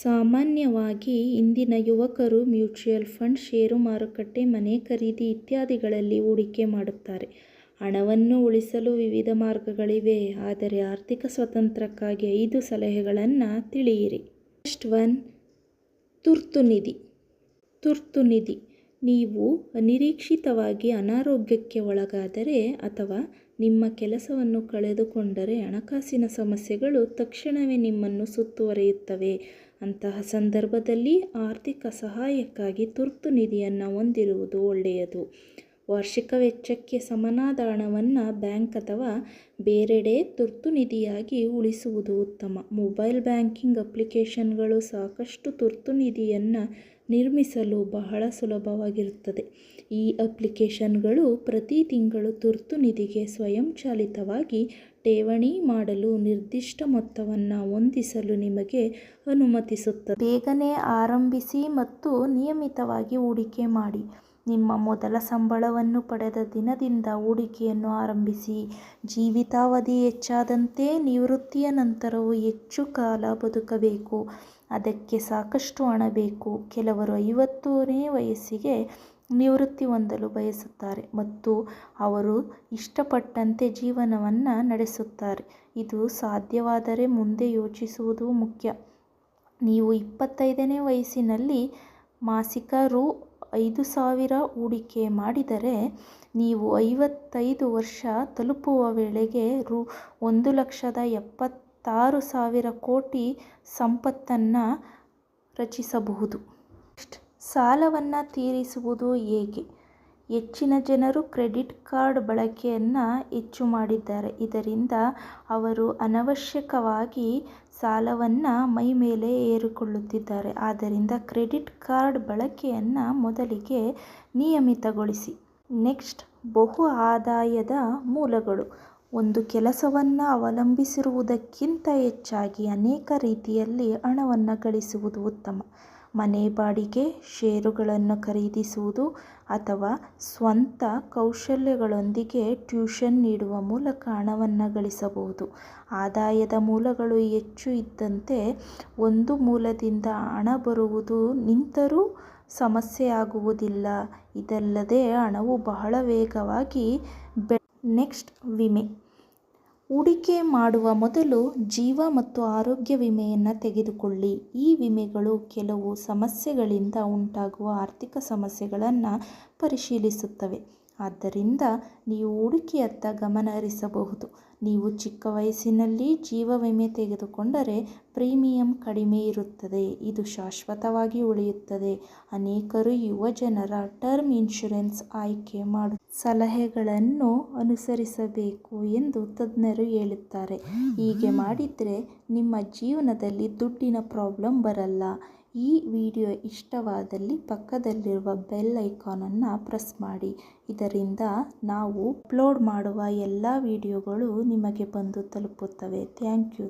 ಸಾಮಾನ್ಯವಾಗಿ ಇಂದಿನ ಯುವಕರು ಮ್ಯೂಚುಯಲ್ ಫಂಡ್, ಷೇರು ಮಾರುಕಟ್ಟೆ, ಮನೆ ಖರೀದಿ ಇತ್ಯಾದಿಗಳಲ್ಲಿ ಹೂಡಿಕೆ ಮಾಡುತ್ತಾರೆ. ಹಣವನ್ನು ಉಳಿಸಲು ವಿವಿಧ ಮಾರ್ಗಗಳಿವೆ, ಆದರೆ ಆರ್ಥಿಕ ಸ್ವಾತಂತ್ರ್ಯಕ್ಕಾಗಿ 5 ಸಲಹೆಗಳನ್ನು ತಿಳಿಯಿರಿ. ಫಸ್ಟ್ ಒನ್, ತುರ್ತು ನಿಧಿ. ತುರ್ತು ನಿಧಿ. ನೀವು ಅನಿರೀಕ್ಷಿತವಾಗಿ ಅನಾರೋಗ್ಯಕ್ಕೆ ಒಳಗಾದರೆ ಅಥವಾ ನಿಮ್ಮ ಕೆಲಸವನ್ನು ಕಳೆದುಕೊಂಡರೆ ಹಣಕಾಸಿನ ಸಮಸ್ಯೆಗಳು ತಕ್ಷಣವೇ ನಿಮ್ಮನ್ನು ಸುತ್ತುವರಿಯುತ್ತವೆ. ಅಂತಹ ಸಂದರ್ಭದಲ್ಲಿ ಆರ್ಥಿಕ ಸಹಾಯಕ್ಕಾಗಿ ತುರ್ತು ನಿಧಿಯನ್ನು ಹೊಂದಿರುವುದು ಒಳ್ಳೆಯದು. ವಾರ್ಷಿಕ ವೆಚ್ಚಕ್ಕೆ ಸಮನಾದ ಹಣವನ್ನು ಬ್ಯಾಂಕ್ ಅಥವಾ ಬೇರೆಡೆ ತುರ್ತು ನಿಧಿಯಾಗಿ ಉಳಿಸುವುದು ಉತ್ತಮ. ಮೊಬೈಲ್ ಬ್ಯಾಂಕಿಂಗ್ ಅಪ್ಲಿಕೇಶನ್ಗಳು ಸಾಕಷ್ಟು ತುರ್ತು ನಿಧಿಯನ್ನು ನಿರ್ಮಿಸಲು ಬಹಳ ಸುಲಭವಾಗಿರುತ್ತದೆ. ಈ ಅಪ್ಲಿಕೇಶನ್ಗಳು ಪ್ರತಿ ತಿಂಗಳು ತುರ್ತು ನಿಧಿಗೆ ಸ್ವಯಂಚಾಲಿತವಾಗಿ ಠೇವಣಿ ಮಾಡಲು ನಿರ್ದಿಷ್ಟ ಮೊತ್ತವನ್ನು ಹೊಂದಿಸಲು ನಿಮಗೆ ಅನುಮತಿಸುತ್ತದೆ. ಬೇಗನೆ ಆರಂಭಿಸಿ ಮತ್ತು ನಿಯಮಿತವಾಗಿ ಹೂಡಿಕೆ ಮಾಡಿ. ನಿಮ್ಮ ಮೊದಲ ಸಂಬಳವನ್ನು ಪಡೆದ ದಿನದಿಂದ ಹೂಡಿಕೆಯನ್ನು ಆರಂಭಿಸಿ. ಜೀವಿತಾವಧಿ ಹೆಚ್ಚಾದಂತೆ ನಿವೃತ್ತಿಯ ನಂತರವೂ ಹೆಚ್ಚು ಕಾಲ ಬದುಕಬೇಕು. ಅದಕ್ಕೆ ಸಾಕಷ್ಟು ಹಣ ಬೇಕು. ಕೆಲವರು 50ನೇ ವಯಸ್ಸಿಗೆ ನಿವೃತ್ತಿ ಹೊಂದಲು ಬಯಸುತ್ತಾರೆ ಮತ್ತು ಅವರು ಇಷ್ಟಪಟ್ಟಂತೆ ಜೀವನವನ್ನು ನಡೆಸುತ್ತಾರೆ. ಇದು ಸಾಧ್ಯವಾದರೆ ಮುಂದೆ ಯೋಚಿಸುವುದು ಮುಖ್ಯ. ನೀವು 25ನೇ ವಯಸ್ಸಿನಲ್ಲಿ ಮಾಸಿಕ ರೂ. 5,000 ಹೂಡಿಕೆ ಮಾಡಿದರೆ, ನೀವು 55 ವರ್ಷ ತಲುಪುವ ವೇಳೆಗೆ ರೂ. 1,76,000 ಕೋಟಿ ಸಂಪತ್ತನ್ನು ರಚಿಸಬಹುದು. ಸಾಲವನ್ನು ತೀರಿಸುವುದು ಹೇಗೆ? ಹೆಚ್ಚಿನ ಜನರು ಕ್ರೆಡಿಟ್ ಕಾರ್ಡ್ ಬಳಕೆಯನ್ನು ಹೆಚ್ಚು ಮಾಡಿದ್ದಾರೆ. ಇದರಿಂದ ಅವರು ಅನವಶ್ಯಕವಾಗಿ ಸಾಲವನ್ನು ಮೈಮೇಲೆ ಹೇರಿಕೊಳ್ಳುತ್ತಿದ್ದಾರೆ. ಆದ್ದರಿಂದ ಕ್ರೆಡಿಟ್ ಕಾರ್ಡ್ ಬಳಕೆಯನ್ನು ಮೊದಲಿಗೆ ನಿಯಮಿತಗೊಳಿಸಿ. ನೆಕ್ಸ್ಟ್, ಬಹು ಆದಾಯದ ಮೂಲಗಳು. ಒಂದು ಕೆಲಸವನ್ನು ಅವಲಂಬಿಸಿರುವುದಕ್ಕಿಂತ ಹೆಚ್ಚಾಗಿ ಅನೇಕ ರೀತಿಯಲ್ಲಿ ಹಣವನ್ನು ಗಳಿಸುವುದು ಉತ್ತಮ. ಮನೆ ಬಾಡಿಗೆ, ಷೇರುಗಳನ್ನು ಖರೀದಿಸುವುದು ಅಥವಾ ಸ್ವಂತ ಕೌಶಲ್ಯಗಳೊಂದಿಗೆ ಟ್ಯೂಷನ್ ನೀಡುವ ಮೂಲಕ ಹಣವನ್ನು ಗಳಿಸಬಹುದು. ಆದಾಯದ ಮೂಲಗಳು ಹೆಚ್ಚು ಇದ್ದಂತೆ ಒಂದು ಮೂಲದಿಂದ ಹಣ ಬರುವುದು ನಿಂತರೂ ಸಮಸ್ಯೆಯಾಗುವುದಿಲ್ಲ. ಇದಲ್ಲದೆ ಹಣವು ಬಹಳ ವೇಗವಾಗಿ ನೆಕ್ಸ್ಟ್, ವಿಮೆ. ಹೂಡಿಕೆ ಮಾಡುವ ಮೊದಲು ಜೀವ ಮತ್ತು ಆರೋಗ್ಯ ವಿಮೆಯನ್ನು ತೆಗೆದುಕೊಳ್ಳಿ. ಈ ವಿಮೆಗಳು ಕೆಲವು ಸಮಸ್ಯೆಗಳಿಂದ ಉಂಟಾಗುವ ಆರ್ಥಿಕ ಸಮಸ್ಯೆಗಳನ್ನು ಪರಿಶೀಲಿಸುತ್ತವೆ. ಆದ್ದರಿಂದ ನೀವು ಹೂಡಿಕೆಯತ್ತ ಗಮನ ಹರಿಸಬಹುದು. ನೀವು ಚಿಕ್ಕ ವಯಸ್ಸಿನಲ್ಲಿ ಜೀವ ವಿಮೆ ತೆಗೆದುಕೊಂಡರೆ ಪ್ರೀಮಿಯಂ ಕಡಿಮೆ ಇರುತ್ತದೆ. ಇದು ಶಾಶ್ವತವಾಗಿ ಉಳಿಯುತ್ತದೆ. ಅನೇಕರು ಯುವಜನರ ಟರ್ಮ್ ಇನ್ಶೂರೆನ್ಸ್ ಆಯ್ಕೆ ಮಾಡುವ ಸಲಹೆಗಳನ್ನು ಅನುಸರಿಸಬೇಕು ಎಂದು ತಜ್ಞರು ಹೇಳುತ್ತಾರೆ. ಹೀಗೆ ಮಾಡಿದರೆ ನಿಮ್ಮ ಜೀವನದಲ್ಲಿ ದುಡ್ಡಿನ ಪ್ರಾಬ್ಲಮ್ ಬರಲ್ಲ. ಈ ವಿಡಿಯೋ ಇಷ್ಟವಾದಲ್ಲಿ ಪಕ್ಕದಲ್ಲಿರುವ ಬೆಲ್ ಐಕಾನನ್ನು ಪ್ರೆಸ್ ಮಾಡಿ. ಇದರಿಂದ ನಾವು ಅಪ್ಲೋಡ್ ಮಾಡುವ ಎಲ್ಲ ವಿಡಿಯೋಗಳು ನಿಮಗೆ ಬಂದು ತಲುಪುತ್ತವೆ. Thank you.